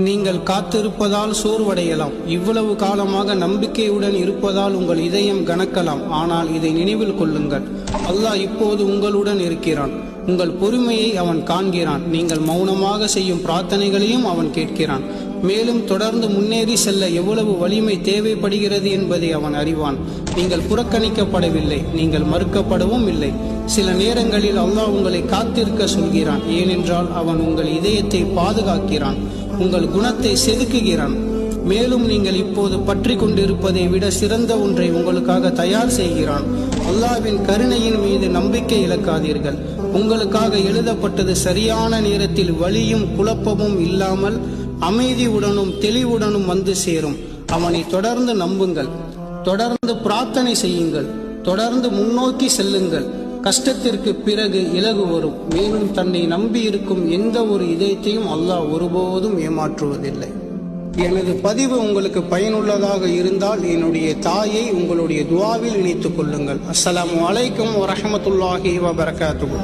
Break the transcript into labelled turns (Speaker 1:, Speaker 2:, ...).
Speaker 1: நீங்கள் காத்திருப்பதால் சோர்வடையலாம். இவ்வளவு காலமாக நம்பிக்கையுடன் இருப்பதால் உங்கள் இதயம் கனக்கலாம். ஆனால் இதை நினைவில் கொள்ளுங்கள், அல்லாஹ் இப்போது உங்களுடன் இருக்கிறான். உங்கள் பொறுமையை அவன் காண்கிறான். நீங்கள் மௌனமாக செய்யும் பிரார்த்தனைகளையும் அவன் கேட்கிறான். மேலும் தொடர்ந்து முன்னேறி செல்ல எவ்வளவு வலிமை தேவைப்படுகிறது என்பதை அவன் அறிவான். நீங்கள் புறக்கணிக்கப்படவில்லை, நீங்கள் மறுக்கப்படவும் இல்லை. சில நேரங்களில் அல்லாஹ் உங்களை காத்திருக்க சொல்கிறான். ஏனென்றால் அவன் உங்கள் இதயத்தை பாதுகாக்கிறான், உங்கள் குணத்தை செதுக்குகிறான். மேலும் நீங்கள் இப்போது பற்றி கொண்டிருப்பதை விட சிறந்த ஒன்றை உங்களுக்காக தயார் செய்கிறான். அல்லாஹ்வின் கருணையின் மீது நம்பிக்கை இழக்காதீர்கள். உங்களுக்காக எழுதப்பட்டது சரியான நேரத்தில் வலியும் குழப்பமும் இல்லாமல் அமைதியுடனும் தெளிவுடனும் வந்து சேரும். அவனை தொடர்ந்து நம்புங்கள், தொடர்ந்து பிரார்த்தனை செய்யுங்கள், தொடர்ந்து முன்னோக்கி செல்லுங்கள். கஷ்டத்திற்கு பிறகு இலகு வரும். மேலும் தன்னை நம்பி இருக்கும் எந்த ஒரு இதயத்தையும் அல்லாஹ் ஒருபோதும் ஏமாற்றுவதில்லை. எனது பதிவு உங்களுக்கு பயனுள்ளதாக இருந்தால் என்னுடைய தாயை உங்களுடைய துஆவில் இணைத்துக் கொள்ளுங்கள். அஸ்ஸலாமு அலைக்கும் வரஹ்மத்துல்லாஹி வபரகாத்துஹு.